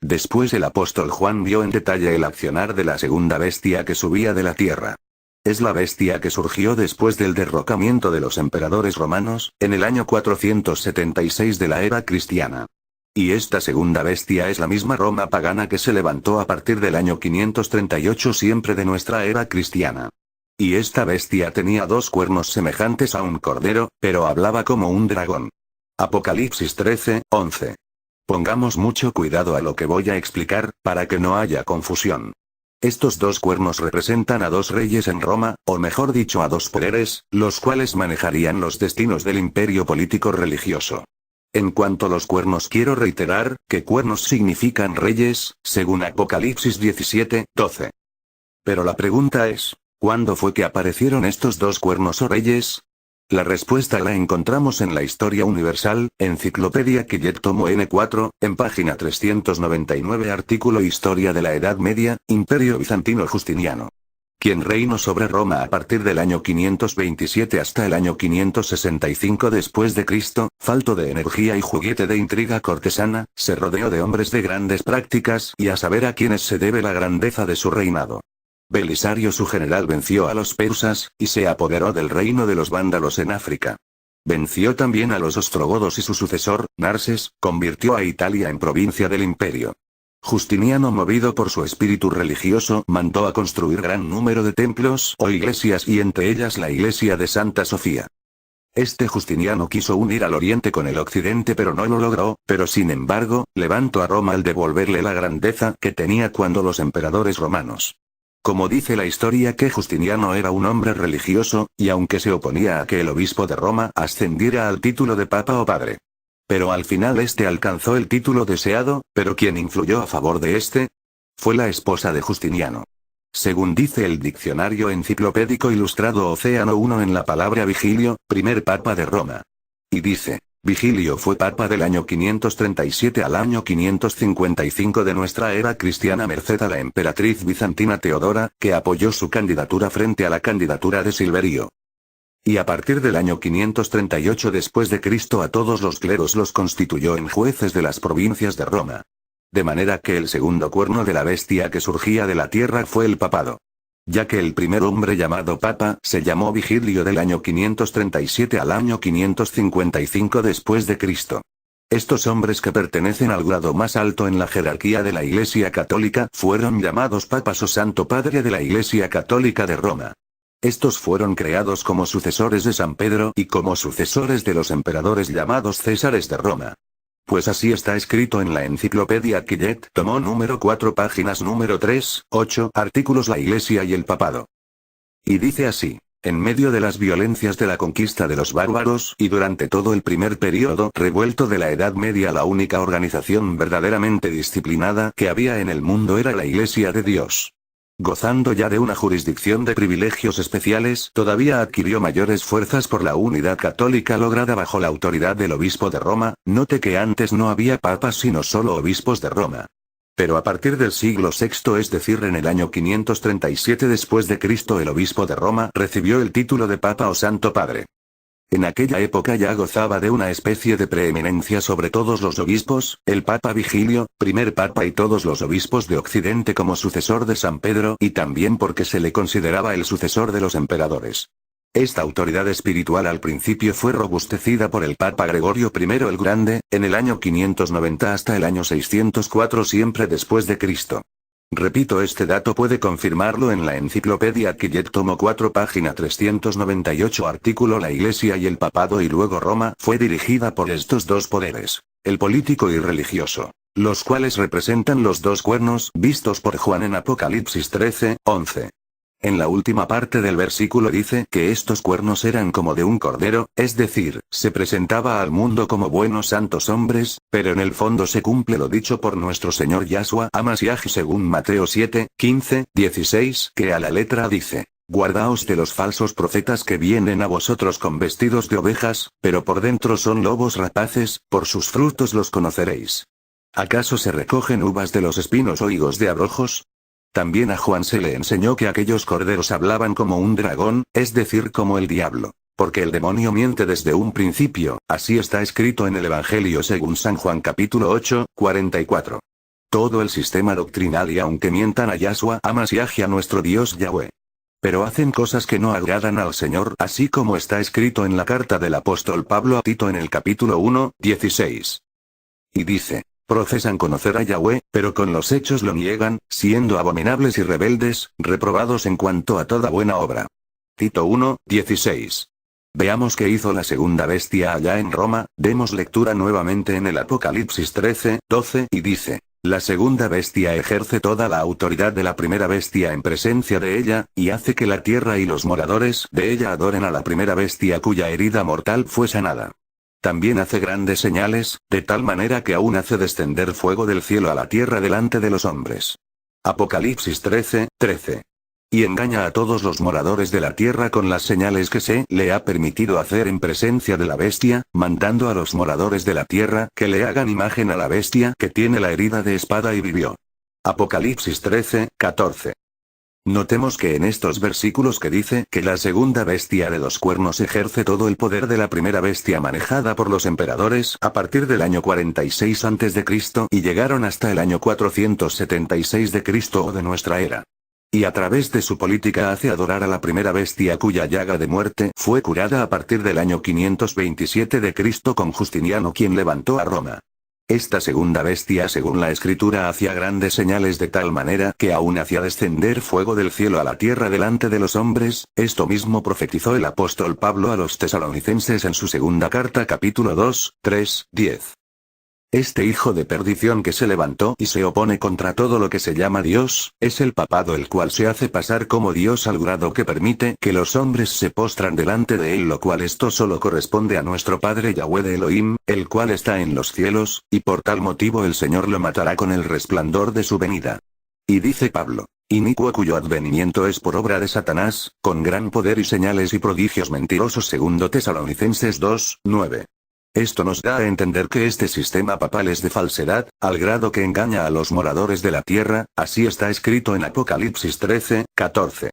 Después el apóstol Juan vio en detalle el accionar de la segunda bestia que subía de la tierra. Es la bestia que surgió después del derrocamiento de los emperadores romanos, en el año 476 de la era cristiana. Y esta segunda bestia es la misma Roma pagana que se levantó a partir del año 538 siempre de nuestra era cristiana. Y esta bestia tenía dos cuernos semejantes a un cordero, pero hablaba como un dragón. Apocalipsis 13:11. Pongamos mucho cuidado a lo que voy a explicar, para que no haya confusión. Estos dos cuernos representan a dos reyes en Roma, o mejor dicho a dos poderes, los cuales manejarían los destinos del imperio político religioso. En cuanto a los cuernos quiero reiterar, que cuernos significan reyes, según Apocalipsis 17:12. Pero la pregunta es, ¿cuándo fue que aparecieron estos dos cuernos o reyes? La respuesta la encontramos en la Historia Universal, Enciclopedia Quillet tomo N4, en página 399 artículo Historia de la Edad Media, Imperio Bizantino Justiniano. Quien reinó sobre Roma a partir del año 527 hasta el año 565 después de Cristo, falto de energía y juguete de intriga cortesana, se rodeó de hombres de grandes prácticas y a saber a quienes se debe la grandeza de su reinado. Belisario su general venció a los persas, y se apoderó del reino de los vándalos en África. Venció también a los ostrogodos y su sucesor, Narses, convirtió a Italia en provincia del imperio. Justiniano, movido por su espíritu religioso, mandó a construir gran número de templos o iglesias y entre ellas la iglesia de Santa Sofía. Este Justiniano quiso unir al oriente con el occidente pero no lo logró, pero sin embargo, levantó a Roma al devolverle la grandeza que tenía cuando los emperadores romanos. Como dice la historia que Justiniano era un hombre religioso, y aunque se oponía a que el obispo de Roma ascendiera al título de papa o padre. Pero al final este alcanzó el título deseado, pero quien influyó a favor de este fue la esposa de Justiniano. Según dice el Diccionario Enciclopédico Ilustrado Océano I en la palabra Vigilio, primer papa de Roma. Y dice, Vigilio fue papa del año 537 al año 555 de nuestra era cristiana merced a la emperatriz bizantina Teodora, que apoyó su candidatura frente a la candidatura de Silverio. Y a partir del año 538 después de Cristo a todos los cleros los constituyó en jueces de las provincias de Roma. De manera que el segundo cuerno de la bestia que surgía de la tierra fue el papado. Ya que el primer hombre llamado papa se llamó Vigilio del año 537 al año 555 después de Cristo. Estos hombres que pertenecen al grado más alto en la jerarquía de la Iglesia Católica fueron llamados papas o Santo Padre de la Iglesia Católica de Roma. Estos fueron creados como sucesores de San Pedro y como sucesores de los emperadores llamados Césares de Roma. Pues así está escrito en la Enciclopedia Quillet, tomo número 4 páginas número 3, 8, artículos La Iglesia y el Papado. Y dice así, en medio de las violencias de la conquista de los bárbaros y durante todo el primer período revuelto de la Edad Media la única organización verdaderamente disciplinada que había en el mundo era la Iglesia de Dios. Gozando ya de una jurisdicción de privilegios especiales, todavía adquirió mayores fuerzas por la unidad católica lograda bajo la autoridad del obispo de Roma. Note que antes no había papas sino solo obispos de Roma. Pero a partir del siglo VI, es decir en el año 537 después de Cristo, el obispo de Roma recibió el título de papa o Santo Padre. En aquella época ya gozaba de una especie de preeminencia sobre todos los obispos, el Papa Vigilio, primer papa y todos los obispos de Occidente como sucesor de San Pedro y también porque se le consideraba el sucesor de los emperadores. Esta autoridad espiritual al principio fue robustecida por el Papa Gregorio I el Grande, en el año 590 hasta el año 604 siempre después de Cristo. Repito, este dato puede confirmarlo en la Enciclopedia Quillet tomo 4 página 398 artículo La Iglesia y el Papado y luego Roma fue dirigida por estos dos poderes, el político y religioso, los cuales representan los dos cuernos vistos por Juan en Apocalipsis 13:11. En la última parte del versículo dice que estos cuernos eran como de un cordero, es decir, se presentaba al mundo como buenos santos hombres, pero en el fondo se cumple lo dicho por nuestro Señor Yahshua HaMashiach según Mateo 7:15-16, que a la letra dice, guardaos de los falsos profetas que vienen a vosotros con vestidos de ovejas, pero por dentro son lobos rapaces, por sus frutos los conoceréis. ¿Acaso se recogen uvas de los espinos o higos de abrojos? También a Juan se le enseñó que aquellos corderos hablaban como un dragón, es decir como el diablo, porque el demonio miente desde un principio, así está escrito en el Evangelio según San Juan capítulo 8, 44. todo el sistema doctrinal y aunque mientan a Yahshua Hamashiach, a nuestro Dios Yahweh. Pero hacen cosas que no agradan al Señor, así como está escrito en la carta del apóstol Pablo a Tito en el capítulo 1, 16. Y dice, profesan conocer a Yahweh, pero con los hechos lo niegan, siendo abominables y rebeldes, reprobados en cuanto a toda buena obra. Tito 1, 16. Veamos qué hizo la segunda bestia allá en Roma. Demos lectura nuevamente en el Apocalipsis 13, 12 y dice, la segunda bestia ejerce toda la autoridad de la primera bestia en presencia de ella, y hace que la tierra y los moradores de ella adoren a la primera bestia cuya herida mortal fue sanada. También hace grandes señales, de tal manera que aún hace descender fuego del cielo a la tierra delante de los hombres. Apocalipsis 13, 13. Y engaña a todos los moradores de la tierra con las señales que se le ha permitido hacer en presencia de la bestia, mandando a los moradores de la tierra que le hagan imagen a la bestia que tiene la herida de espada y vivió. Apocalipsis 13, 14. Notemos que en estos versículos que dice que la segunda bestia de 2 cuernos ejerce todo el poder de la primera bestia manejada por los emperadores a partir del año 46 a.C. y llegaron hasta el año 476 de Cristo o de nuestra era. Y a través de su política hace adorar a la primera bestia cuya llaga de muerte fue curada a partir del año 527 de Cristo con Justiniano, quien levantó a Roma. Esta segunda bestia, según la escritura, hacía grandes señales de tal manera que aún hacía descender fuego del cielo a la tierra delante de los hombres. Esto mismo profetizó el apóstol Pablo a los tesalonicenses en su segunda carta capítulo 2, 3, 10. Este hijo de perdición que se levantó y se opone contra todo lo que se llama Dios, es el papado, el cual se hace pasar como Dios al grado que permite que los hombres se postran delante de él, lo cual esto solo corresponde a nuestro Padre Yahweh de Elohim, el cual está en los cielos, y por tal motivo el Señor lo matará con el resplandor de su venida. Y dice Pablo, inicuo cuyo advenimiento es por obra de Satanás, con gran poder y señales y prodigios mentirosos. Segundo Tesalonicenses 2, 9. Esto nos da a entender que este sistema papal es de falsedad, al grado que engaña a los moradores de la tierra, así está escrito en Apocalipsis 13, 14.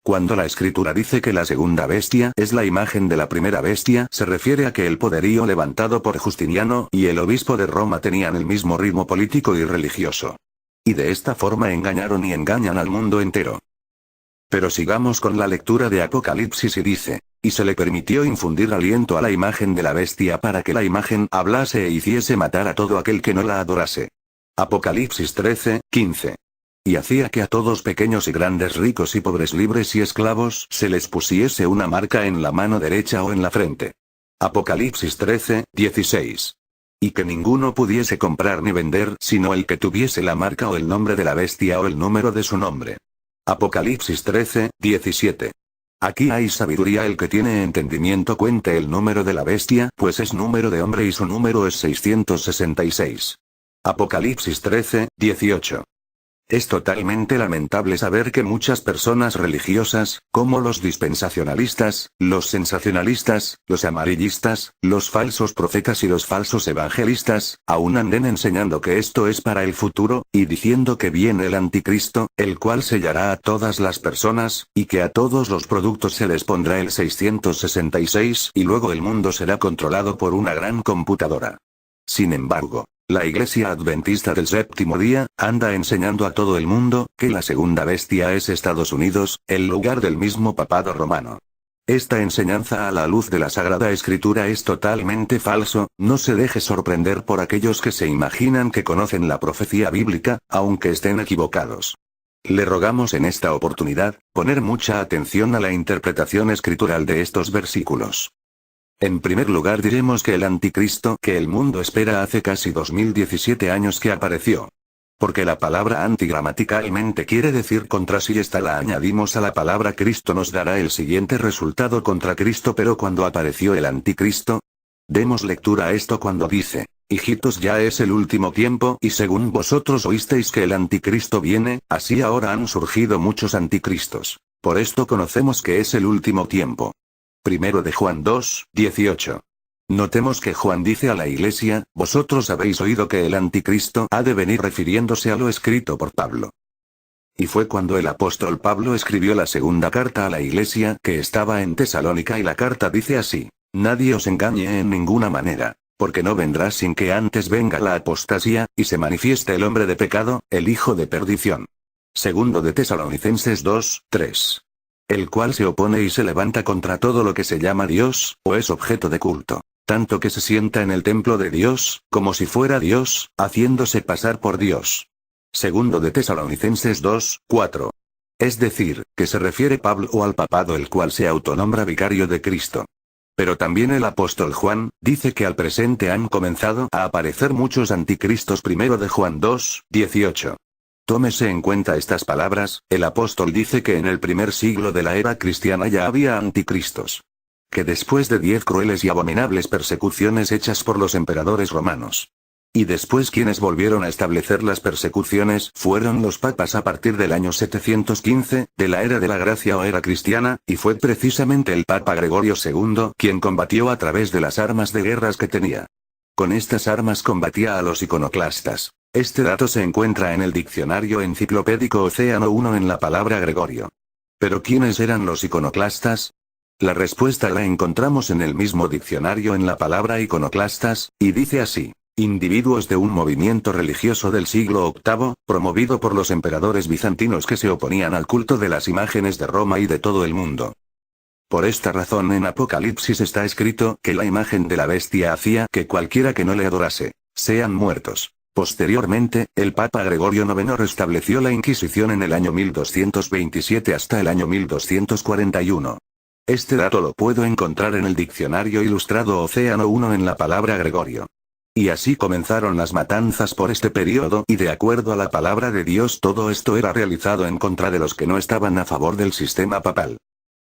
Cuando la escritura dice que la segunda bestia es la imagen de la primera bestia, se refiere a que el poderío levantado por Justiniano y el obispo de Roma tenían el mismo ritmo político y religioso. Y de esta forma engañaron y engañan al mundo entero. Pero sigamos con la lectura de Apocalipsis y dice, y se le permitió infundir aliento a la imagen de la bestia para que la imagen hablase e hiciese matar a todo aquel que no la adorase. Apocalipsis 13, 15. Y hacía que a todos, pequeños y grandes, ricos y pobres, libres y esclavos, se les pusiese una marca en la mano derecha o en la frente. Apocalipsis 13, 16. Y que ninguno pudiese comprar ni vender sino el que tuviese la marca o el nombre de la bestia o el número de su nombre. Apocalipsis 13, 17. Aquí hay sabiduría, el que tiene entendimiento cuente el número de la bestia, pues es número de hombre y su número es 666. Apocalipsis 13, 18. Es totalmente lamentable saber que muchas personas religiosas, como los dispensacionalistas, los sensacionalistas, los amarillistas, los falsos profetas y los falsos evangelistas, aún anden enseñando que esto es para el futuro, y diciendo que viene el anticristo, el cual sellará a todas las personas, y que a todos los productos se les pondrá el 666 y luego el mundo será controlado por una gran computadora. Sin embargo, la Iglesia Adventista del Séptimo Día anda enseñando a todo el mundo que la segunda bestia es Estados Unidos, el lugar del mismo papado romano. Esta enseñanza a la luz de la Sagrada Escritura es totalmente falso. No se deje sorprender por aquellos que se imaginan que conocen la profecía bíblica, aunque estén equivocados. Le rogamos en esta oportunidad poner mucha atención a la interpretación escritural de estos versículos. En primer lugar diremos que el anticristo que el mundo espera hace casi 2017 años que apareció. Porque la palabra anti gramaticalmente quiere decir contra, si esta la añadimos a la palabra Cristo nos dará el siguiente resultado: contra Cristo. Pero cuando apareció el anticristo, demos lectura a esto cuando dice, hijitos, ya es el último tiempo, y según vosotros oísteis que el anticristo viene, así ahora han surgido muchos anticristos. Por esto conocemos que es el último tiempo. Primero de Juan 2, 18. Notemos que Juan dice a la iglesia, vosotros habéis oído que el anticristo ha de venir, refiriéndose a lo escrito por Pablo. Y fue cuando el apóstol Pablo escribió la segunda carta a la iglesia que estaba en Tesalónica, y la carta dice así: nadie os engañe en ninguna manera. Porque no vendrá sin que antes venga la apostasía, y se manifieste el hombre de pecado, el hijo de perdición. Segundo de Tesalonicenses 2, 3. El cual se opone y se levanta contra todo lo que se llama Dios, o es objeto de culto, tanto que se sienta en el templo de Dios, como si fuera Dios, haciéndose pasar por Dios. Segundo de Tesalonicenses 2, 4. Es decir, que se refiere Pablo al papado, el cual se autonombra vicario de Cristo. Pero también el apóstol Juan, dice que al presente han comenzado a aparecer muchos anticristos. Primero de Juan 2, 18. Tómese en cuenta estas palabras, el apóstol dice que en el primer siglo de la era cristiana ya había anticristos. Que después de 10 crueles y abominables persecuciones hechas por los emperadores romanos. Y después quienes volvieron a establecer las persecuciones fueron los papas a partir del año 715, de la era de la gracia o era cristiana, y fue precisamente el Papa Gregorio II quien combatió a través de las armas de guerras que tenía. Con estas armas combatía a los iconoclastas. Este dato se encuentra en el diccionario enciclopédico Océano I en la palabra Gregorio. ¿Pero quiénes eran los iconoclastas? La respuesta la encontramos en el mismo diccionario en la palabra iconoclastas, y dice así. Individuos de un movimiento religioso del siglo VIII, promovido por los emperadores bizantinos que se oponían al culto de las imágenes de Roma y de todo el mundo. Por esta razón en Apocalipsis está escrito que la imagen de la bestia hacía que cualquiera que no le adorase, sean muertos. Posteriormente, el Papa Gregorio IX restableció la Inquisición en el año 1227 hasta el año 1241. Este dato lo puedo encontrar en el diccionario ilustrado Océano I en la palabra Gregorio. Y así comenzaron las matanzas por este periodo, y de acuerdo a la palabra de Dios todo esto era realizado en contra de los que no estaban a favor del sistema papal.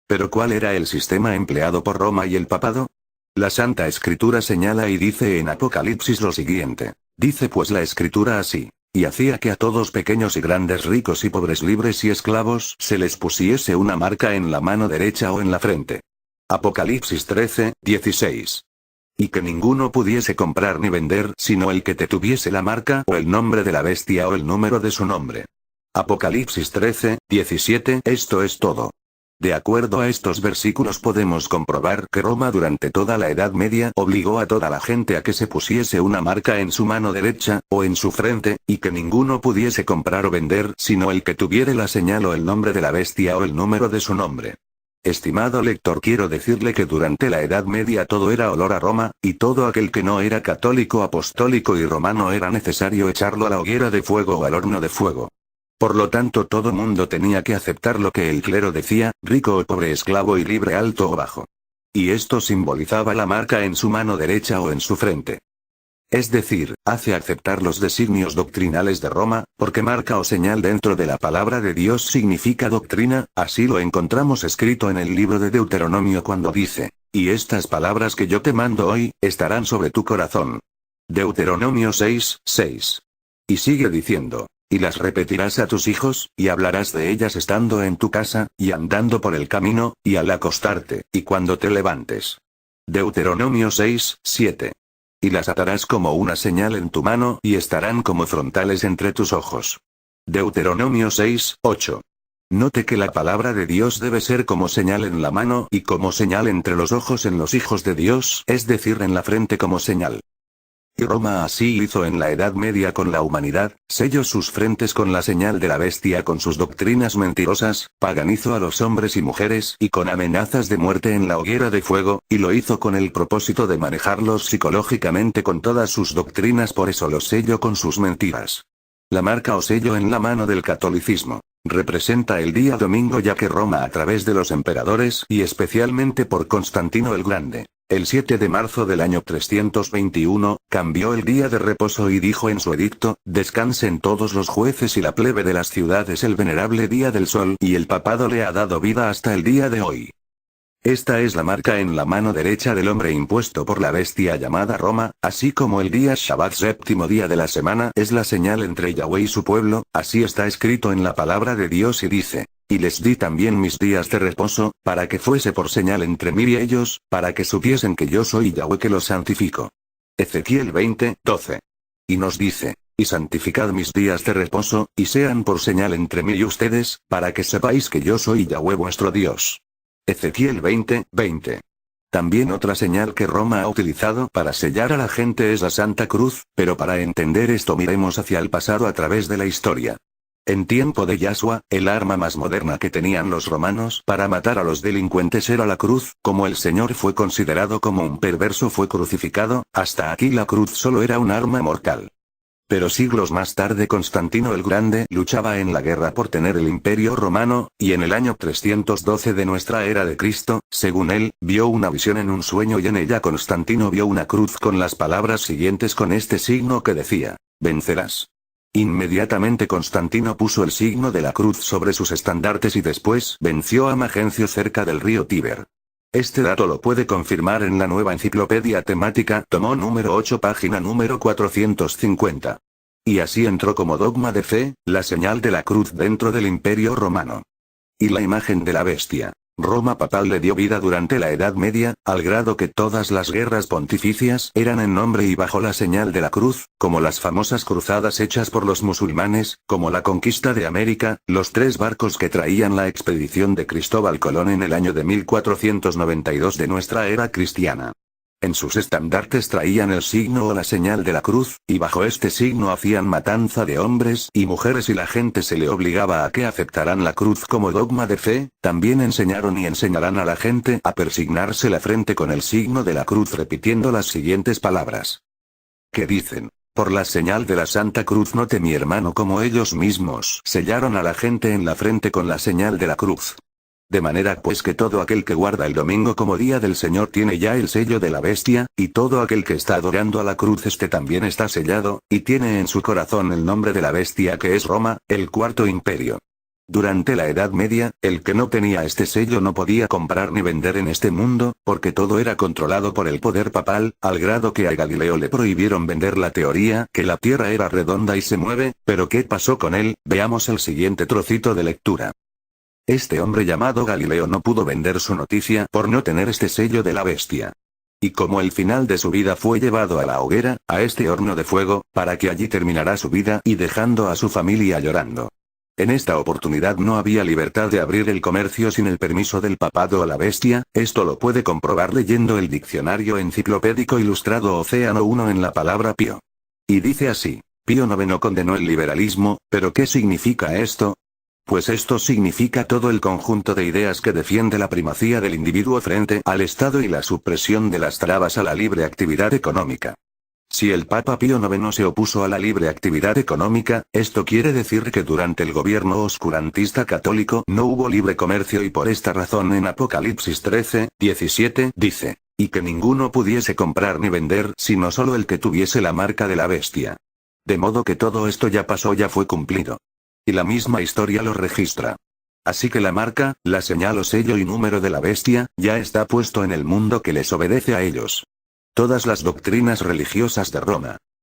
¿Pero cuál era el sistema empleado por Roma y el papado? La Santa Escritura señala y dice en Apocalipsis lo siguiente. Dice pues la Escritura así. Y hacía que a todos pequeños y grandes, ricos y pobres, libres y esclavos, se les pusiese una marca en la mano derecha o en la frente. Apocalipsis 13, 16. Y que ninguno pudiese comprar ni vender sino el que te tuviese la marca o el nombre de la bestia o el número de su nombre. Apocalipsis 13, 17. Esto es todo. De acuerdo a estos versículos podemos comprobar que Roma durante toda la Edad Media obligó a toda la gente a que se pusiese una marca en su mano derecha, o en su frente, y que ninguno pudiese comprar o vender sino el que tuviere la señal o el nombre de la bestia o el número de su nombre. Estimado lector, quiero decirle que durante la Edad Media todo era olor a Roma, y todo aquel que no era católico, apostólico y romano era necesario echarlo a la hoguera de fuego o al horno de fuego. Por lo tanto todo mundo tenía que aceptar lo que el clero decía, rico o pobre, esclavo y libre, alto o bajo. Y esto simbolizaba la marca en su mano derecha o en su frente. Es decir, hace aceptar los designios doctrinales de Roma, porque marca o señal dentro de la palabra de Dios significa doctrina, así lo encontramos escrito en el libro de Deuteronomio cuando dice, y estas palabras que yo te mando hoy, estarán sobre tu corazón. Deuteronomio 6, 6. Y sigue diciendo, y las repetirás a tus hijos, y hablarás de ellas estando en tu casa, y andando por el camino, y al acostarte, y cuando te levantes. Deuteronomio 6, 7. Y las atarás como una señal en tu mano y estarán como frontales entre tus ojos. Deuteronomio 6, 8. Note que la palabra de Dios debe ser como señal en la mano y como señal entre los ojos en los hijos de Dios, es decir, en la frente como señal. Y Roma así hizo en la Edad Media con la humanidad, selló sus frentes con la señal de la bestia con sus doctrinas mentirosas, paganizó a los hombres y mujeres y con amenazas de muerte en la hoguera de fuego, y lo hizo con el propósito de manejarlos psicológicamente con todas sus doctrinas, por eso los selló con sus mentiras. La marca o sello en la mano del catolicismo representa el día domingo, ya que Roma a través de los emperadores y especialmente por Constantino el Grande, el 7 de marzo del año 321, cambió el día de reposo y dijo en su edicto, descansen todos los jueces y la plebe de las ciudades el venerable día del sol, y el papado le ha dado vida hasta el día de hoy. Esta es la marca en la mano derecha del hombre impuesto por la bestia llamada Roma, así como el día Shabbat, séptimo día de la semana, es la señal entre Yahweh y su pueblo, así está escrito en la palabra de Dios y dice, y les di también mis días de reposo, para que fuese por señal entre mí y ellos, para que supiesen que yo soy Yahweh que los santifico. Ezequiel 20, 12. Y nos dice, y santificad mis días de reposo, y sean por señal entre mí y ustedes, para que sepáis que yo soy Yahweh vuestro Dios. Ezequiel 20, 20. También otra señal que Roma ha utilizado para sellar a la gente es la Santa Cruz, pero para entender esto miremos hacia el pasado a través de la historia. En tiempo de Yahshua, el arma más moderna que tenían los romanos para matar a los delincuentes era la cruz. Como el Señor fue considerado como un perverso fue crucificado, hasta aquí la cruz solo era un arma mortal. Pero siglos más tarde Constantino el Grande luchaba en la guerra por tener el imperio romano, y en el año 312 de nuestra era de Cristo, según él, vio una visión en un sueño y en ella Constantino vio una cruz con las palabras siguientes con este signo que decía, vencerás. Inmediatamente Constantino puso el signo de la cruz sobre sus estandartes y después venció a Magencio cerca del río Tíber. Este dato lo puede confirmar en la nueva enciclopedia temática, tomo número 8, página número 450. Y así entró como dogma de fe, la señal de la cruz dentro del Imperio Romano. Y la imagen de la bestia. Roma papal le dio vida durante la Edad Media, al grado que todas las guerras pontificias eran en nombre y bajo la señal de la cruz, como las famosas cruzadas hechas por los musulmanes, como la conquista de América, los 3 barcos que traían la expedición de Cristóbal Colón en el año de 1492 de nuestra era cristiana. En sus estandartes traían el signo o la señal de la cruz, y bajo este signo hacían matanza de hombres y mujeres y la gente se le obligaba a que aceptaran la cruz como dogma de fe. También enseñaron y enseñarán a la gente a persignarse la frente con el signo de la cruz repitiendo las siguientes palabras. Que dicen, por la señal de la Santa Cruz note mi hermano como ellos mismos sellaron a la gente en la frente con la señal de la cruz. De manera pues que todo aquel que guarda el domingo como día del Señor tiene ya el sello de la bestia, y todo aquel que está adorando a la cruz también está sellado, y tiene en su corazón el nombre de la bestia que es Roma, el cuarto imperio. Durante la Edad Media, el que no tenía este sello no podía comprar ni vender en este mundo, porque todo era controlado por el poder papal, al grado que a Galileo le prohibieron vender la teoría que la Tierra era redonda y se mueve. Pero ¿qué pasó con él? Veamos el siguiente trocito de lectura. Este hombre llamado Galileo no pudo vender su noticia por no tener este sello de la bestia. Y como el final de su vida fue llevado a la hoguera, a este horno de fuego, para que allí terminará su vida y dejando a su familia llorando. En esta oportunidad no había libertad de abrir el comercio sin el permiso del papado o la bestia, esto lo puede comprobar leyendo el diccionario enciclopédico ilustrado Océano 1 en la palabra Pío. Y dice así, Pío IX condenó el liberalismo, pero ¿qué significa esto? Pues esto significa todo el conjunto de ideas que defiende la primacía del individuo frente al Estado y la supresión de las trabas a la libre actividad económica. Si el Papa Pío IX se opuso a la libre actividad económica, esto quiere decir que durante el gobierno oscurantista católico no hubo libre comercio y por esta razón en Apocalipsis 13:17 dice, y que ninguno pudiese comprar ni vender sino solo el que tuviese la marca de la bestia. De modo que todo esto ya pasó, ya fue cumplido. Y la misma historia lo registra. Así que la marca, la señal o sello y número de la bestia, ya está puesto en el mundo que les obedece a ellos. Todas las doctrinas religiosas de Roma,